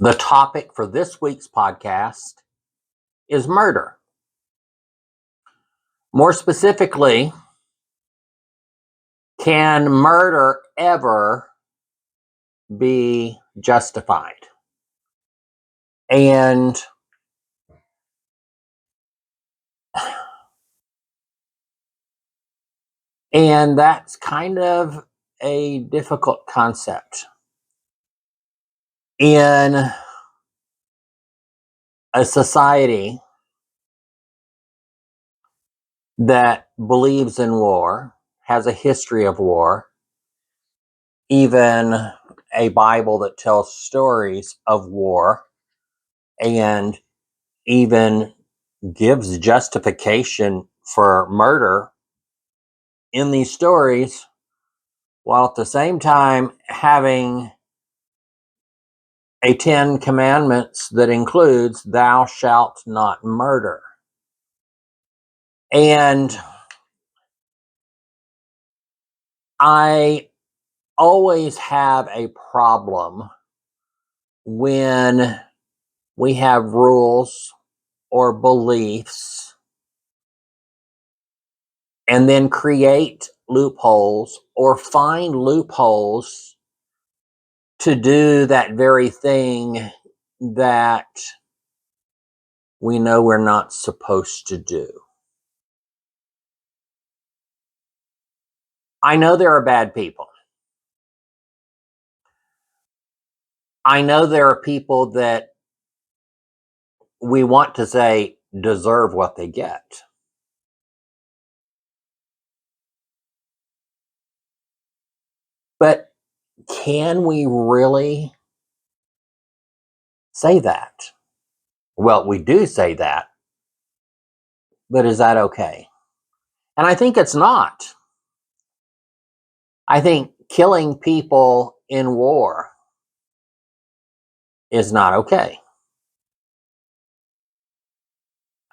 The topic for this week's podcast is murder. More specifically, can murder ever be justified? And that's kind of a difficult concept. In a society that believes in war, has a history of war, even a Bible that tells stories of war, and even gives justification for murder in these stories, while at the same time having a 10 commandments that includes thou shalt not murder. And I always have a problem when we have rules or beliefs and then create loopholes or find loopholes to do that very thing that we know we're not supposed to do. I know there are bad people. I know there are people that we want to say deserve what they get. But can we really say that? Well, we do say that, but is that okay? And I think it's not. I think killing people in war is not okay.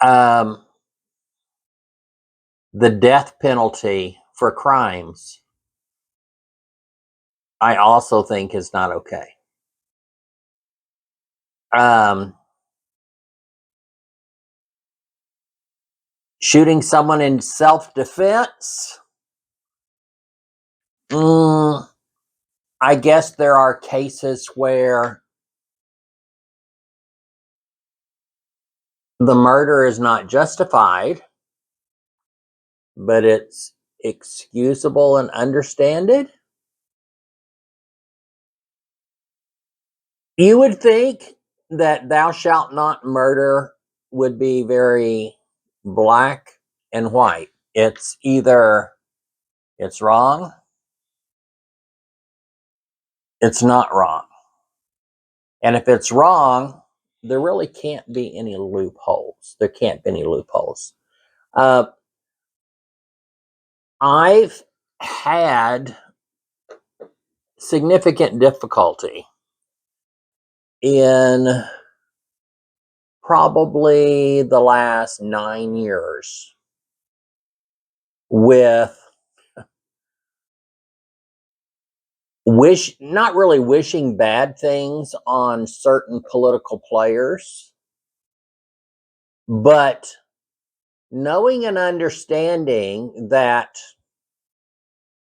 The death penalty for crimes, I also think is not okay. Shooting someone in self-defense, I guess there are cases where the murder is not justified, but it's excusable and understood. You would think that thou shalt not murder would be very black and white. It's either it's wrong, it's not wrong. And if it's wrong, there really can't be any loopholes. There can't be any loopholes. I've had significant difficulty in probably the last 9 years with not really wishing bad things on certain political players, but knowing and understanding that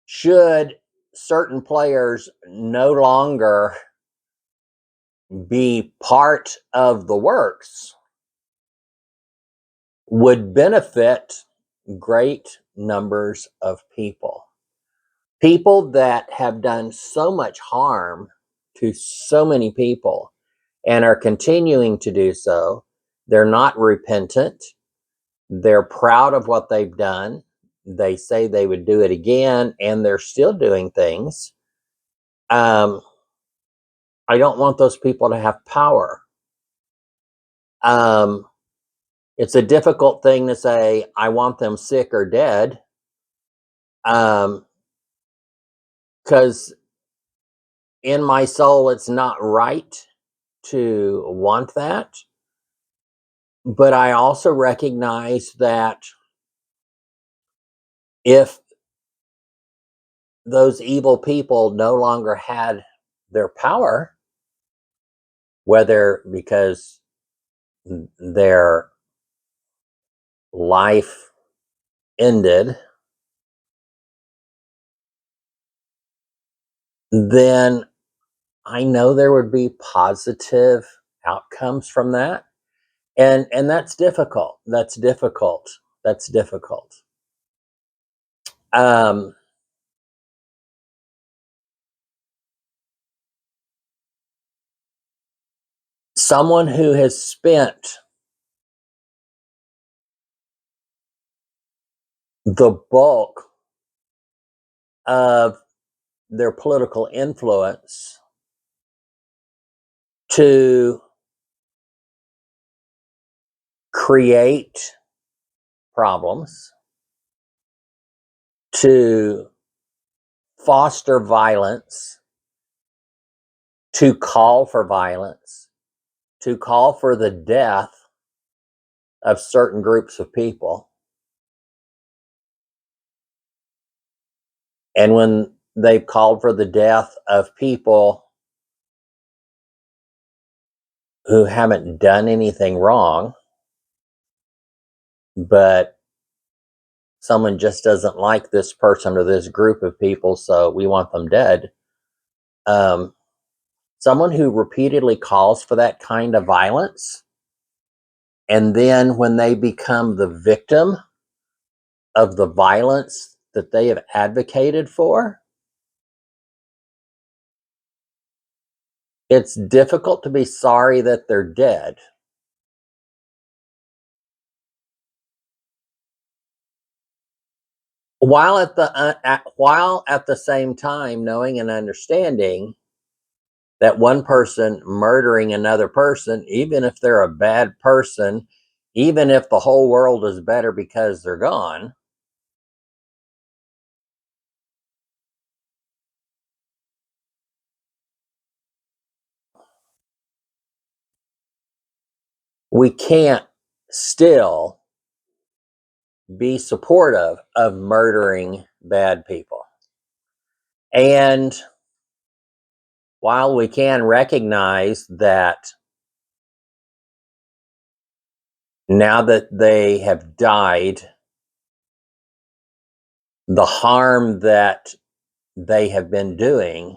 should certain players no longer be part of the works, would benefit great numbers of people. People that have done so much harm to so many people and are continuing to do so. They're not repentant. They're proud of what they've done. They say they would do it again, and they're still doing things. I don't want those people to have power. It's a difficult thing to say, I want them sick or dead. Because in my soul, it's not right to want that. But I also recognize that if those evil people no longer had their power, whether because their life ended, then I know there would be positive outcomes from that. And that's difficult. That's difficult. That's difficult. Um, Someone who has spent the bulk of their political influence to create problems, to foster violence, to call for violence, to call for the death of certain groups of people. And when they've called for the death of people who haven't done anything wrong, but someone just doesn't like this person or this group of people, so we want them dead. Um, Someone who repeatedly calls for that kind of violence, and then when they become the victim of the violence that they have advocated for, it's difficult to be sorry that they're dead. While at the same time knowing and understanding that one person murdering another person, even if they're a bad person, even if the whole world is better because they're gone, we can't still be supportive of murdering bad people. And while we can recognize that now that they have died, the harm that they have been doing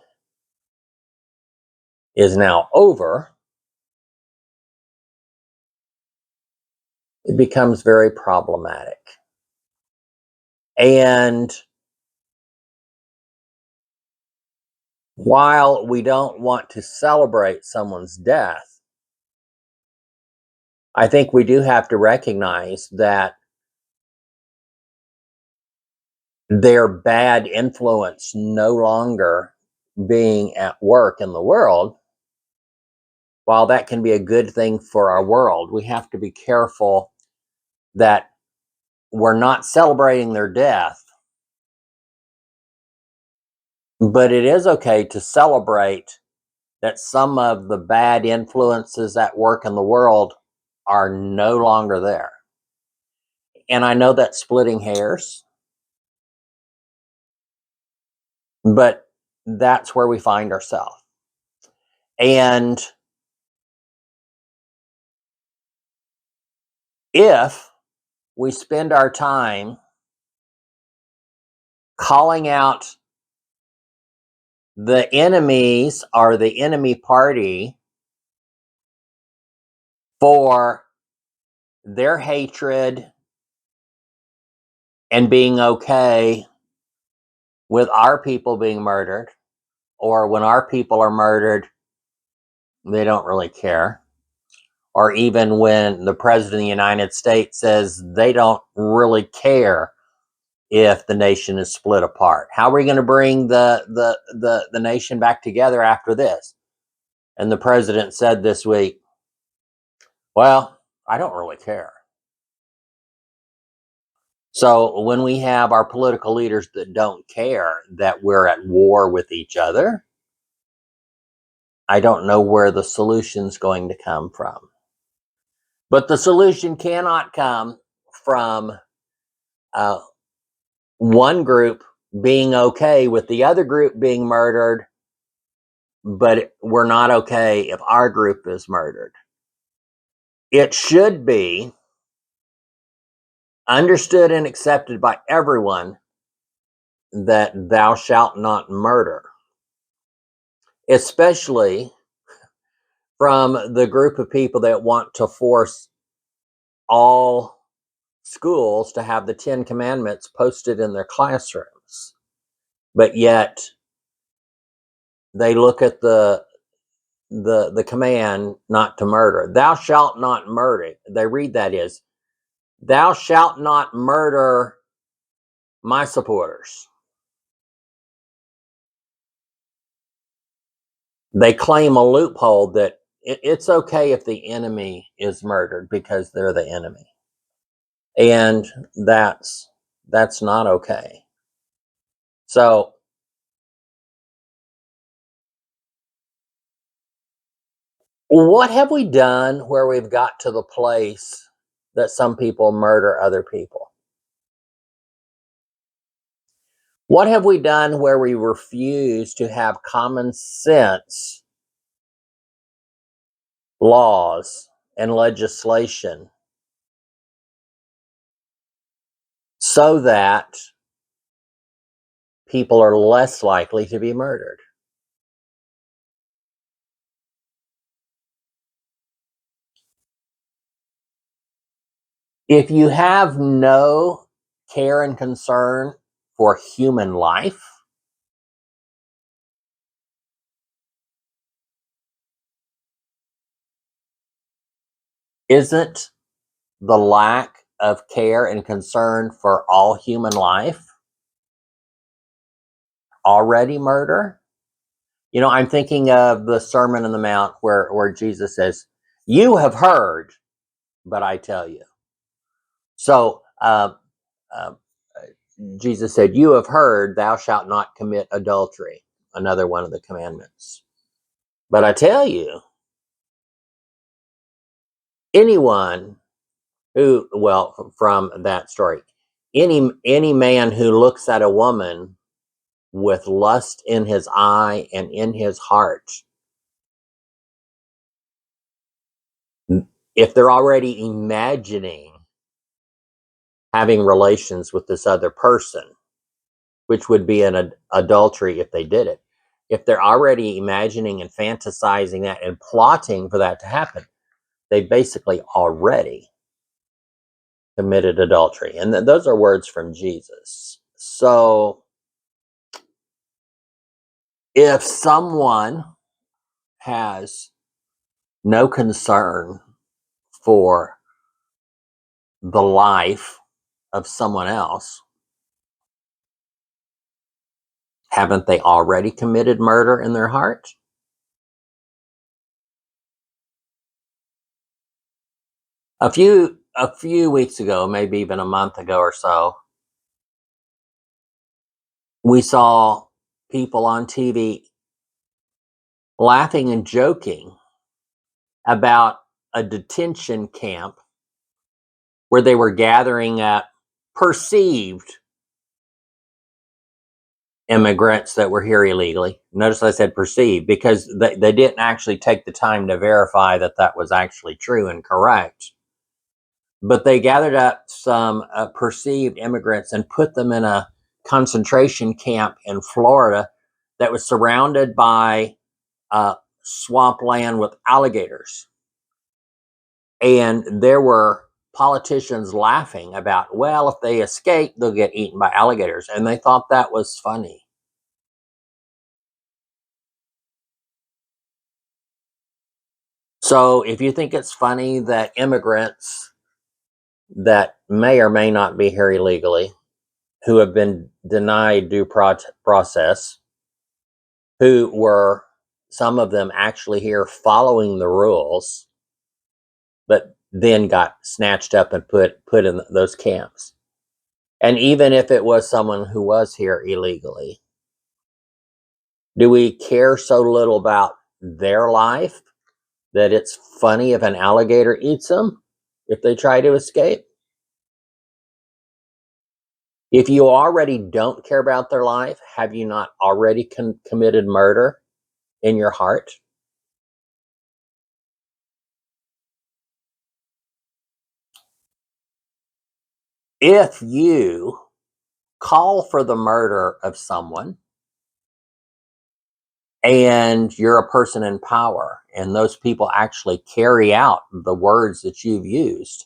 is now over, it becomes very problematic. And while we don't want to celebrate someone's death, I think we do have to recognize that their bad influence no longer being at work in the world, while that can be a good thing for our world, we have to be careful that we're not celebrating their death, but it is okay to celebrate that some of the bad influences at work in the world are no longer there. And I know that's splitting hairs, but that's where we find ourselves. And if we spend our time calling out the enemies or the enemy party for their hatred and being okay with our people being murdered, or when our people are murdered, they don't really care. Or even when the president of the United States says they don't really care if the nation is split apart. How are we going to bring the nation back together after this? And the president said this week, well, I don't really care. So when we have our political leaders that don't care that we're at war with each other, I don't know where the solution's going to come from. But the solution cannot come from uh, one group being okay with the other group being murdered but we're not okay if our group is murdered. It should be understood and accepted by everyone that thou shalt not murder, especially from the group of people that want to force all schools to have the 10 Commandments posted in their classrooms. But yet they look at the command not to murder. Thou shalt not murder. They read that as, thou shalt not murder my supporters. They claim a loophole that it's okay if the enemy is murdered because they're the enemy. And that's not okay. So what have we done where we've got to the place that some people murder other people? What have we done where we refuse to have common sense laws and legislation so that people are less likely to be murdered? If you have no care and concern for human life, isn't the lack of care and concern for all human life already murder? You know, I'm thinking of the Sermon on the Mount where Jesus says, "You have heard, but I tell you." So uh, Jesus said, "You have heard, thou shalt not commit adultery," another one of the commandments. But I tell you, anyone who, well, from that story, any man who looks at a woman with lust in his eye and in his heart, if they're already imagining having relations with this other person, which would be an adultery if they did it, if they're already imagining and fantasizing that and plotting for that to happen, they basically already committed adultery. And those are words from Jesus. So if someone has no concern for the life of someone else, haven't they already committed murder in their heart? A few weeks ago, maybe even a month ago or so, we saw people on TV laughing and joking about a detention camp where they were gathering up perceived immigrants that were here illegally. Notice I said perceived because they didn't actually take the time to verify that that was actually true and correct. But they gathered up some perceived immigrants and put them in a concentration camp in Florida that was surrounded by swampland with alligators. And there were politicians laughing about, well, if they escape, they'll get eaten by alligators. And they thought that was funny. So if you think it's funny that immigrants that may or may not be here illegally, who have been denied due process, who were some of them actually here following the rules, but then got snatched up and put in those camps. And even if it was someone who was here illegally, do we care so little about their life that it's funny if an alligator eats them if they try to escape? If you already don't care about their life, have you not already committed murder? in your heart? If you call for the murder of someone and you're a person in power and those people actually carry out the words that you've used,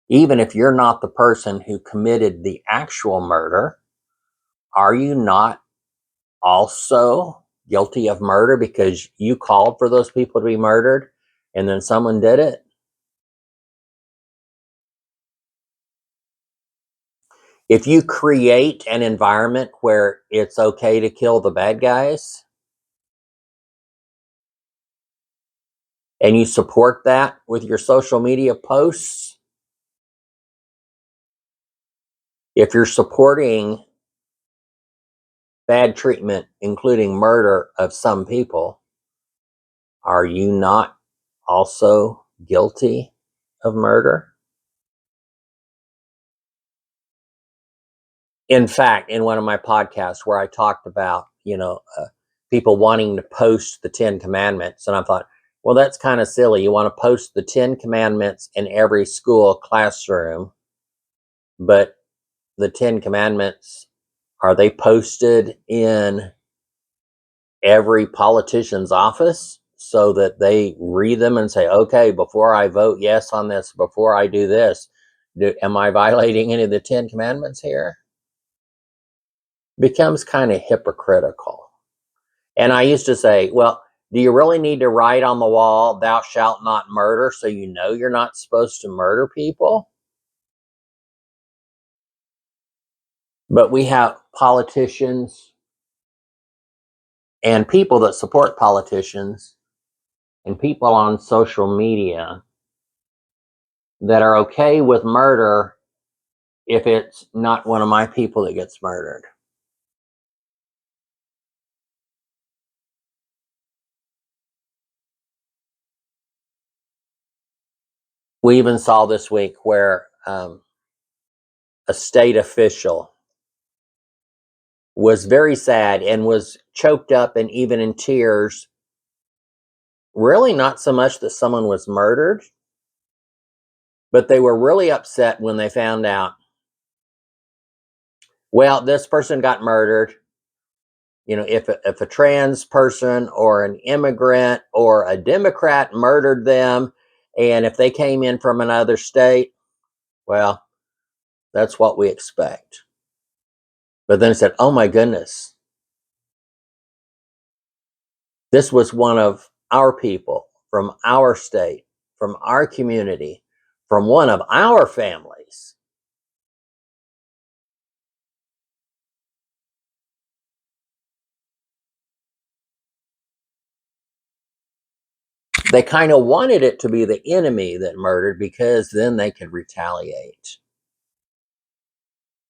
even if you're not the person who committed the actual murder, are you not also guilty of murder because you called for those people to be murdered and then someone did it? If you create an environment where it's okay to kill the bad guys and you support that with your social media posts, if you're supporting bad treatment, including murder of some people, are you not also guilty of murder? In fact, in one of my podcasts where I talked about, people wanting to post the 10 Commandments, and I thought, well, that's kind of silly. You want to post the 10 Commandments in every school classroom, but the 10 Commandments, are they posted in every politician's office so that they read them and say, okay, before I vote yes on this, before I do this, am I violating any of the 10 Commandments here? Becomes kind of hypocritical. And I used to say, well, do you really need to write on the wall, thou shalt not murder, so you know you're not supposed to murder people? But we have politicians and people that support politicians and people on social media that are okay with murder if it's not one of my people that gets murdered. We even saw this week where a state official was very sad and was choked up and even in tears. Really, not so much that someone was murdered, but they were really upset when they found out, well, this person got murdered. If a trans person or an immigrant or a Democrat murdered them, and if they came in from another state, well, that's what we expect. But then it said, oh my goodness, this was one of our people from our state, from our community, from one of our families. They kind of wanted it to be the enemy that murdered because then they could retaliate.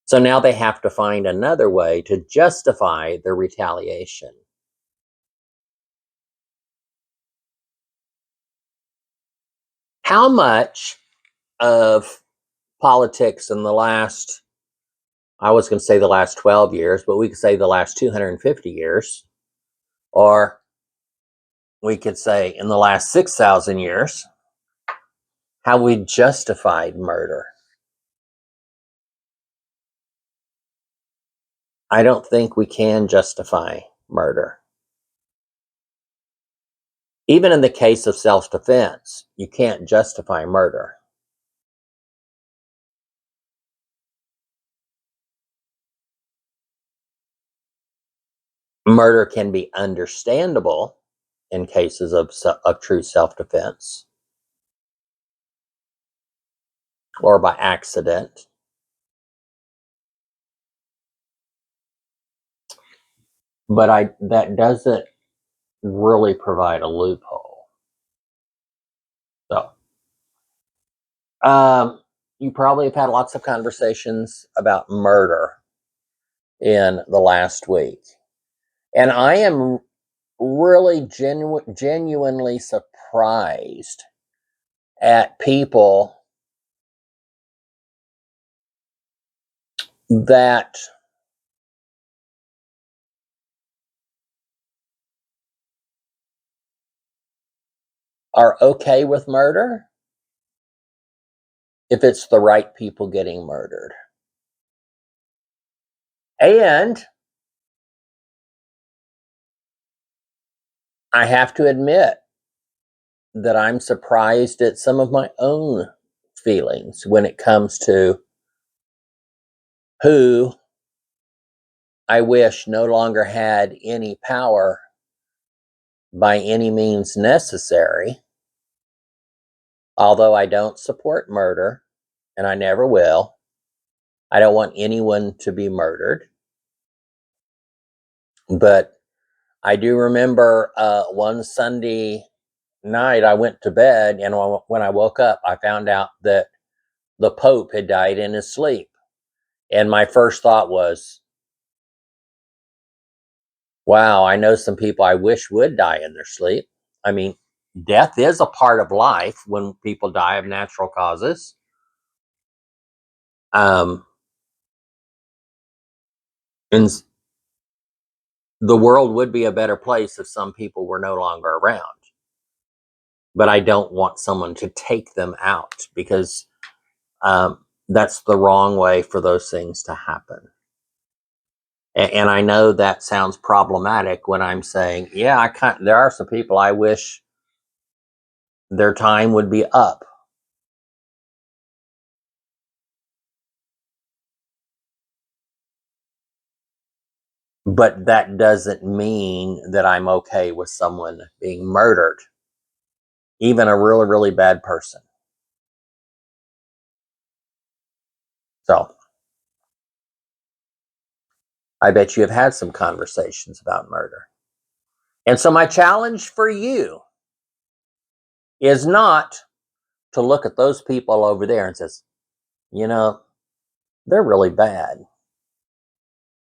So now they have to find another way to justify the retaliation. How much of politics in the last, I was going to say the last 12 years, but we could say the last 250 years, or we could say in the last 6,000 years, how we justified murder? I don't think we can justify murder. Even in the case of self-defense, you can't justify murder. Murder can be understandable in cases of true self-defense or by accident. But that doesn't really provide a loophole. So, you probably have had lots of conversations about murder in the last week. And I am really genuinely surprised at people that are okay with murder if it's the right people getting murdered. And I have to admit that I'm surprised at some of my own feelings when it comes to who I wish no longer had any power by any means necessary. Although I don't support murder, and I never will. I don't want anyone to be murdered. But I do remember one Sunday night I went to bed, and when I woke up, I found out that the Pope had died in his sleep. And my first thought was, wow, I know some people I wish would die in their sleep. I mean, death is a part of life when people die of natural causes. And the world would be a better place if some people were no longer around. But I don't want someone to take them out, because that's the wrong way for those things to happen. And I know that sounds problematic when I'm saying, yeah, there are some people I wish their time would be up. But that doesn't mean that I'm okay with someone being murdered, even a really, really bad person. So I bet you have had some conversations about murder. And so my challenge for you is not to look at those people over there and says, you know, they're really bad.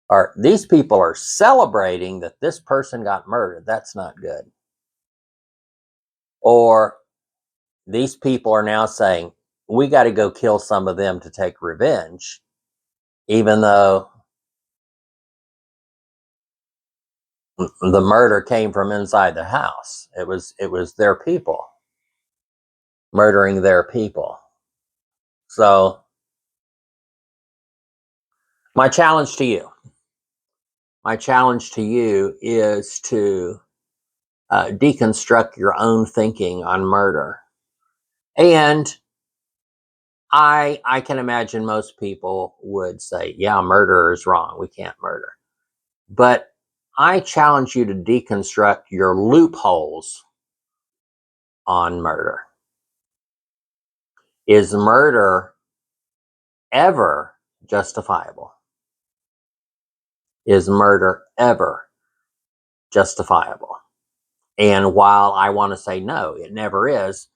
Or these people are celebrating that this person got murdered. That's not good. Or these people are now saying, we got to go kill some of them to take revenge, even though the murder came from inside the house. It was their people murdering their people. So my challenge to you is to deconstruct your own thinking on murder. And I can imagine most people would say, yeah, murder is wrong. We can't murder. But I challenge you to deconstruct your loopholes on murder. Is murder ever justifiable? Is murder ever justifiable? And while I want to say no, it never is,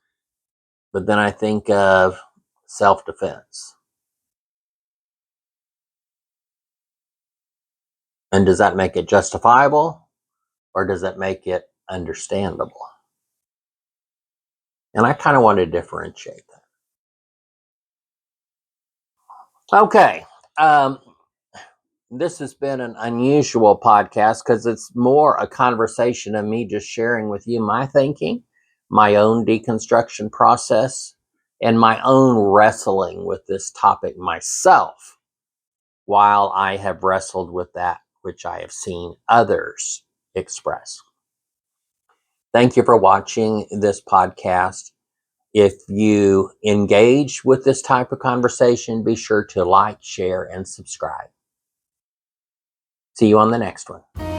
but then I think of self-defense. And does that make it justifiable, or does that make it understandable? And I kind of want to differentiate that. Okay. This has been an unusual podcast because it's more a conversation of me just sharing with you my thinking, my own deconstruction process, and my own wrestling with this topic myself, while I have wrestled with that which I have seen others express. Thank you for watching this podcast. If you engage with this type of conversation, be sure to like, share, and subscribe. See you on the next one.